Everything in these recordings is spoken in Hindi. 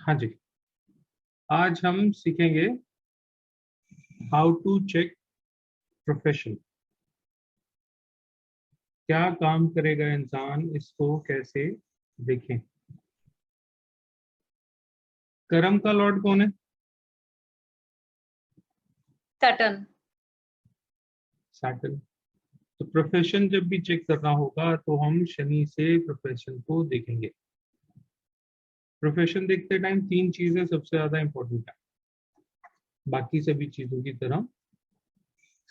हाँ जी, आज हम सीखेंगे हाउ टू चेक प्रोफेशन। क्या काम करेगा इंसान, इसको कैसे देखें। कर्म का लॉर्ड कौन है? सैटर्न। सैटर्न। तो प्रोफेशन जब भी चेक करना होगा तो हम शनि से प्रोफेशन को देखेंगे। प्रोफेशन देखते टाइम तीन चीजें सबसे ज्यादा इंपॉर्टेंट है, बाकी सभी चीजों की तरह।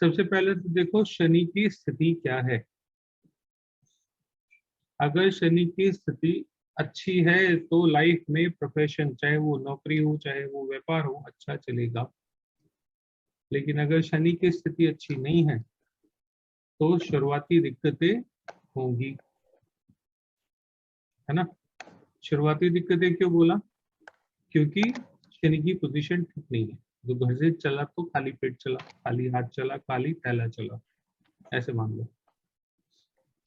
सबसे पहले तो देखो शनि की स्थिति क्या है। अगर शनि की स्थिति अच्छी है तो लाइफ में प्रोफेशन, चाहे वो नौकरी हो चाहे वो व्यापार हो, अच्छा चलेगा। लेकिन अगर शनि की स्थिति अच्छी नहीं है तो शुरुआती दिक्कतें होंगी, है ना। शुरुआती दिक्कतें क्यों बोला? क्योंकि शनि की पोजीशन ठीक नहीं है। जो घर से चला तो खाली पेट चला, खाली हाथ चला, खाली थैला चला, ऐसे मान लो।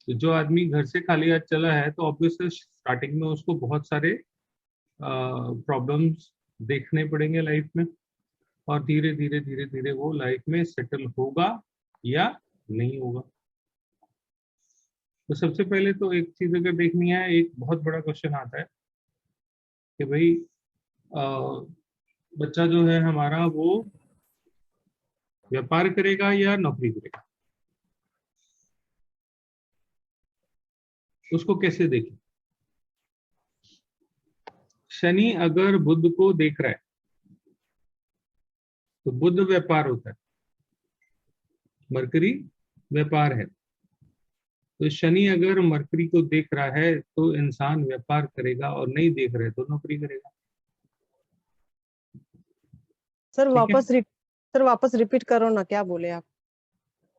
तो जो आदमी घर से खाली हाथ चला है तो ऑब्वियसली स्टार्टिंग में उसको बहुत सारे प्रॉब्लम्स देखने पड़ेंगे लाइफ में, और धीरे धीरे धीरे धीरे वो लाइफ में सेटल होगा या नहीं होगा। तो सबसे पहले तो एक चीज अगर देखनी है, एक बहुत बड़ा क्वेश्चन आता है कि भाई बच्चा जो है हमारा वो व्यापार करेगा या नौकरी करेगा, उसको कैसे देखें। शनि अगर बुध को देख रहा है तो बुध व्यापार होता है, मरकरी व्यापार है। तो शनि अगर मरकरी को देख रहा है तो इंसान व्यापार करेगा, और नहीं देख रहे तो नौकरी करेगा। सर ठीक है, वापस रिपीट करो ना, क्या बोले आप?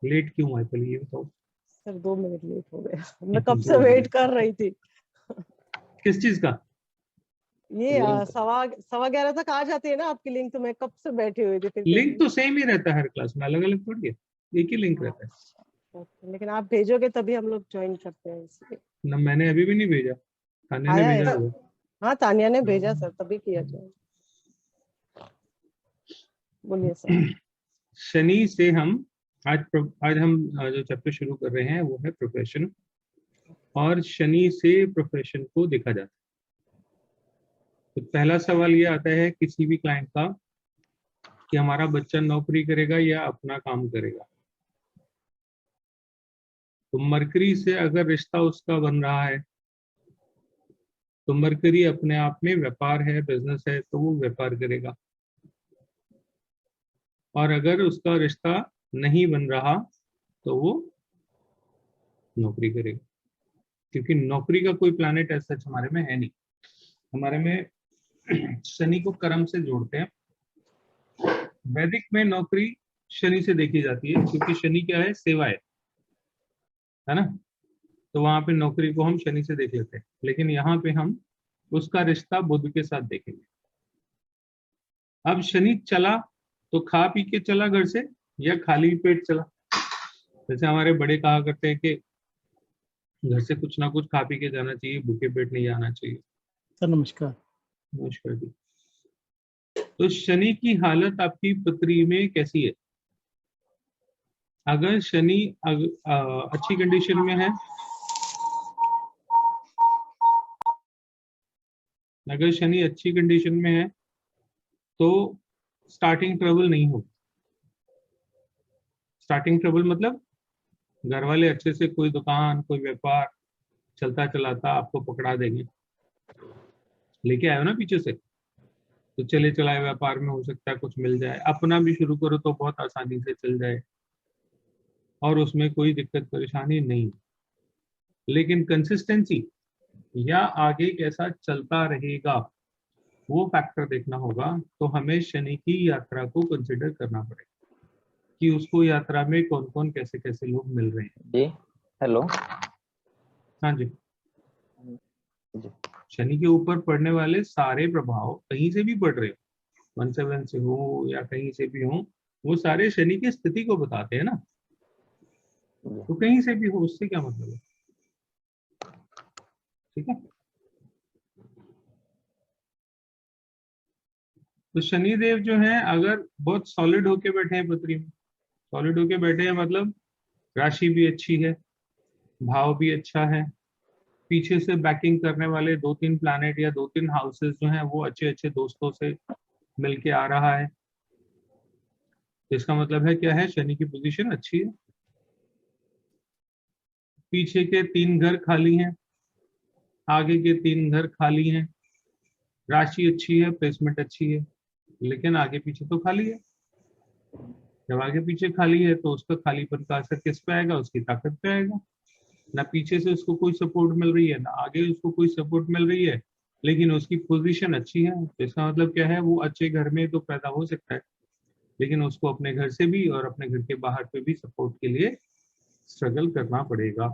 लेट क्यों आए पहले ये बताओ। सर 2 मिनट लेट हो गया। मैं कब से वेट कर रही थी। किस चीज का? ये 11:15 तक आ जाती है ना आपकी लिंक, तो मैं कब से बैठी हुई थी फिर लिंक तो सेम ही रहता है हर क्लास में, अलग अलग थोड़ी है, एक ही लिंक रहता है। अच्छा, लेकिन आप भेजोगे तभी हम लोग ज्वाइन करते हैं इसलिए। ना मैंने अभी भी नहीं भेजा, तान्या ने आया है भेजा सर। होगा। हाँ, तानिया ने भेजा सर, तभी किया ज्वाइन। बोलिए सर। शनि से हम आज हम जो चैप्टर शुरू कर रहे हैं वो है प्रोफेशन, और शनि से प्रोफेशन को देखा जाता है। तो पहला सवाल ये आता है किसी भी क्लाइंट का कि हमारा बच्चा नौकरी करेगा या अपना काम करेगा। तो मरकरी से अगर रिश्ता उसका बन रहा है तो मरकरी अपने आप में व्यापार है, बिजनेस है, तो वो व्यापार करेगा। और अगर उसका रिश्ता नहीं बन रहा तो वो नौकरी करेगा, क्योंकि नौकरी का कोई प्लैनेट ऐसा हमारे में है नहीं। हमारे में शनि को कर्म से जोड़ते हैं। वैदिक में नौकरी शनि से देखी जाती है, क्योंकि शनि क्या है? सेवा है ना। तो वहां पे नौकरी को हम शनि से देख लेते हैं, लेकिन यहाँ पे हम उसका रिश्ता बुध के साथ देखेंगे। अब शनि चला तो खा पी के चला घर से या खाली पेट चला? जैसे हमारे बड़े कहा करते हैं कि घर से कुछ ना कुछ खा पी के जाना चाहिए, भूखे पेट नहीं जाना चाहिए। सर नमस्कार। नमस्कार जी। तो शनि की हालत आपकी पत्री में कैसी है? अगर शनि अच्छी कंडीशन में है, अगर शनि अच्छी कंडीशन में है तो स्टार्टिंग ट्रबल नहीं होगी। स्टार्टिंग ट्रबल मतलब घर वाले अच्छे से कोई दुकान कोई व्यापार चलता चलाता आपको पकड़ा देंगे, लेके आयो ना पीछे से, तो चले चलाए व्यापार में हो सकता है कुछ मिल जाए। अपना भी शुरू करो तो बहुत आसानी से चल जाए और उसमें कोई दिक्कत परेशानी नहीं। लेकिन कंसिस्टेंसी या आगे कैसा चलता रहेगा वो फैक्टर देखना होगा। तो हमें शनि की यात्रा को कंसिडर करना पड़ेगा कि उसको यात्रा में कौन कौन कैसे कैसे लोग मिल रहे हैं। जी हेलो। हाँ जी। जी शनि के ऊपर पड़ने वाले सारे प्रभाव कहीं से भी पड़ रहे हो, 1/7 से हो या कहीं से भी हो, वो सारे शनि की स्थिति को बताते हैं ना। तो कहीं से भी हो उससे क्या मतलब है, ठीक है। तो शनि देव जो है अगर बहुत सॉलिड होके बैठे हैं पृथ्वी में, सॉलिड होके बैठे हैं मतलब राशि भी अच्छी है, भाव भी अच्छा है, पीछे से बैकिंग करने वाले 2-3 प्लैनेट या 2-3 हाउसेस जो हैं वो अच्छे अच्छे दोस्तों से मिलके आ रहा है। तो इसका मतलब है क्या है, शनि की पोजीशन अच्छी है। पीछे के 3 घर खाली हैं, आगे के 3 घर खाली हैं, राशि अच्छी है, प्लेसमेंट अच्छी है, लेकिन आगे पीछे तो खाली है। जब आगे पीछे खाली है तो उसका खालीपन का असर किस पे आएगा, उसकी ताकत पे आएगा। ना पीछे से उसको कोई सपोर्ट मिल रही है, ना आगे उसको कोई सपोर्ट मिल रही है, लेकिन उसकी पोजीशन अच्छी है। तो इसका मतलब क्या है, वो अच्छे घर में तो पैदा हो सकता है, लेकिन उसको अपने घर से भी और अपने घर के बाहर पे भी सपोर्ट के लिए स्ट्रगल करना पड़ेगा।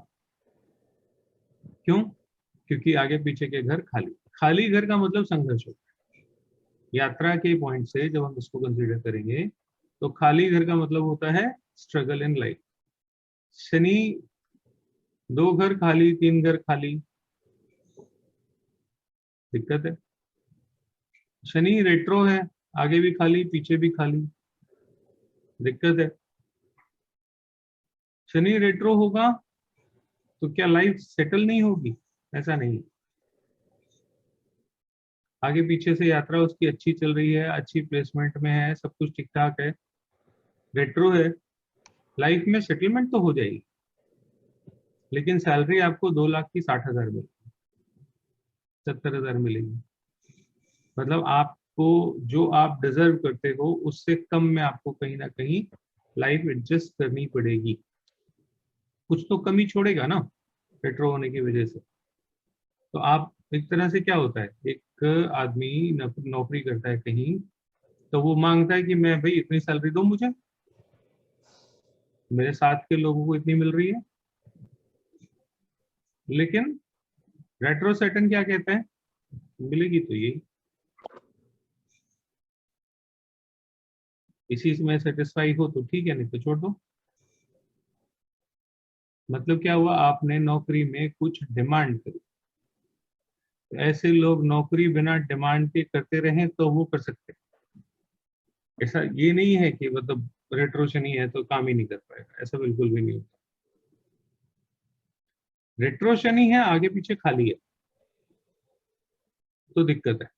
क्यों? क्योंकि आगे पीछे के घर खाली, खाली घर का मतलब संघर्ष होता है। यात्रा के पॉइंट से जब हम इसको कंसीडर करेंगे तो खाली घर का मतलब होता है स्ट्रगल इन लाइफ। शनि 2 घर खाली, 3 घर खाली, दिक्कत है। शनि रेट्रो है, आगे भी खाली पीछे भी खाली, दिक्कत है। शनि रेट्रो होगा तो क्या लाइफ सेटल नहीं होगी? ऐसा नहीं, आगे पीछे से यात्रा उसकी अच्छी चल रही है, अच्छी प्लेसमेंट में है, सब कुछ ठीक ठाक है, रेट्रो है, लाइफ में सेटलमेंट तो हो जाएगी, लेकिन सैलरी आपको 2 लाख की 60,000 मिलेगी, 70,000 मिलेगी। मतलब आपको जो आप डिजर्व करते हो उससे कम में आपको कहीं ना कहीं लाइफ एडजस्ट करनी पड़ेगी। कुछ तो कमी छोड़ेगा ना रेट्रो होने की वजह से। तो आप एक तरह से क्या होता है, एक आदमी नौकरी करता है कहीं, तो वो मांगता है कि मैं भाई इतनी सैलरी दो मुझे, मेरे साथ के लोगों को इतनी मिल रही है। लेकिन रेट्रो सैटर्न क्या कहता है, मिलेगी तो यही, इसी में सेटिस्फाई हो तो ठीक है, नहीं तो छोड़ दो। मतलब क्या हुआ, आपने नौकरी में कुछ डिमांड करी, तो ऐसे लोग नौकरी बिना डिमांड के करते रहें तो वो कर सकते हैं। ऐसा ये नहीं है कि मतलब रेट्रो शनि है तो काम ही नहीं कर पाएगा, ऐसा बिल्कुल भी नहीं होता। रेट्रो शनि है, आगे पीछे खाली है तो दिक्कत है।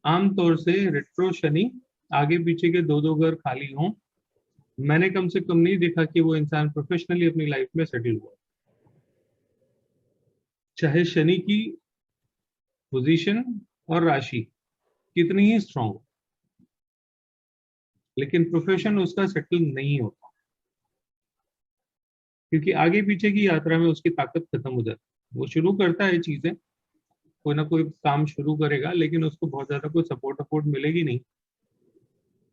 आमतौर से रेट्रो शनि आगे पीछे के 2-2 घर खाली हों, मैंने कम से कम नहीं देखा कि वो इंसान प्रोफेशनली अपनी लाइफ में सेटल हुआ। चाहे शनि की पोजीशन और राशि कितनी ही स्ट्रांग हो, लेकिन प्रोफेशन उसका सेटल नहीं होता, क्योंकि आगे पीछे की यात्रा में उसकी ताकत खत्म हो जाती है। वो शुरू करता है चीजें, कोई ना कोई काम शुरू करेगा, लेकिन उसको बहुत ज्यादा कोई सपोर्ट मिलेगी नहीं,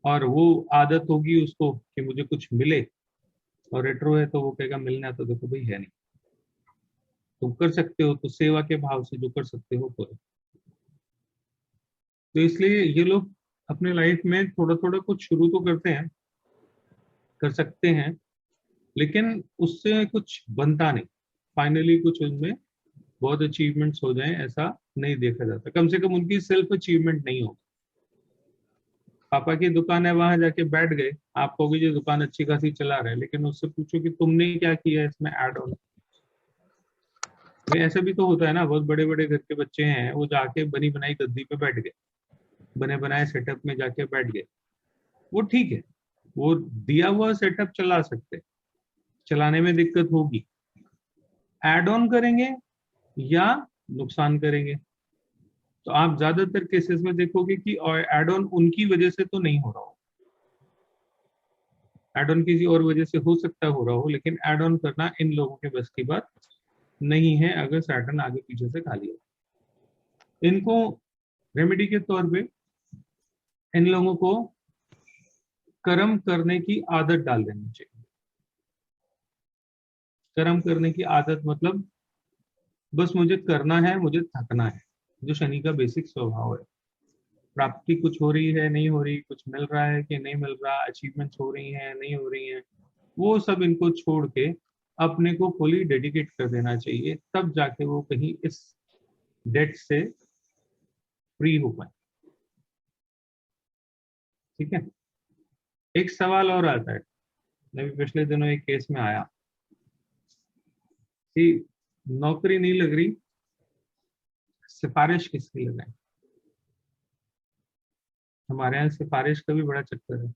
और वो आदत होगी उसको कि मुझे कुछ मिले। और रेट्रो है तो वो कहेगा मिलना तो देखो भाई है नहीं, तुम कर सकते हो तो सेवा के भाव से जो कर सकते हो करो। तो इसलिए ये लोग अपने लाइफ में थोड़ा थोड़ा कुछ शुरू तो करते हैं, कर सकते हैं, लेकिन उससे कुछ बनता नहीं, फाइनली कुछ उनमें बहुत अचीवमेंट्स हो जाएं ऐसा नहीं देखा जाता। कम से कम उनकी सेल्फ अचीवमेंट नहीं हो। पापा की दुकान है, वहां जाके बैठ गए, आपको भी जो दुकान अच्छी खासी चला रहे हैं, लेकिन उससे पूछो कि तुमने क्या किया इसमें ऐड ऑन। भाई ऐसा भी तो होता है ना, बहुत बड़े बड़े घर के बच्चे हैं, वो जाके बनी बनाई गद्दी पे बैठ गए, बने बनाए सेटअप में जाके बैठ गए, वो ठीक है, वो दिया हुआ सेटअप चला सकते, चलाने में दिक्कत होगी। ऐड ऑन करेंगे या नुकसान करेंगे, तो आप ज्यादातर केसेस में देखोगे कि ऐड ऑन उनकी वजह से तो नहीं हो रहा हो, ऐड ऑन किसी और वजह से हो सकता है हो रहा हो, लेकिन ऐड ऑन करना इन लोगों के बस की बात नहीं है अगर सैटर्न आगे पीछे से खाली है। इनको रेमेडी के तौर पे इन लोगों को कर्म करने की आदत डाल देनी चाहिए। कर्म करने की आदत मतलब बस मुझे करना है, मुझे थकना है, जो शनि का बेसिक स्वभाव है। प्राप्ति कुछ हो रही है नहीं हो रही, कुछ मिल रहा है कि नहीं मिल रहा, अचीवमेंट्स हो रही हैं नहीं हो रही हैं, वो सब इनको छोड़ के अपने को फुली डेडिकेट कर देना चाहिए, तब जाके वो कहीं इस डेट से फ्री हो पाए। ठीक है। एक सवाल और आता है, अभी पिछले दिनों एक केस में आया कि नौकरी नहीं लग रही, सिफारिश किसकी लगाएं। हमारे यहाँ सिफारिश का भी बड़ा चक्कर है।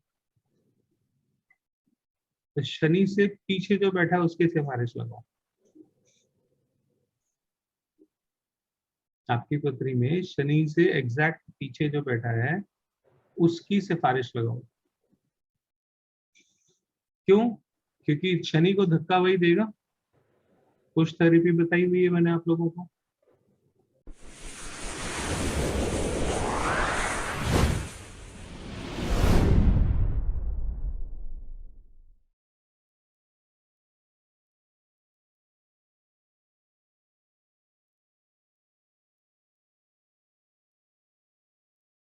तो शनि से पीछे जो बैठा है उसकी सिफारिश लगाओ। आपकी पत्री में शनि से एग्जैक्ट पीछे जो बैठा है उसकी सिफारिश लगाओ। क्यों? क्योंकि शनि को धक्का वही देगा। कुछ थेरेपी बताई हुई है मैंने आप लोगों को।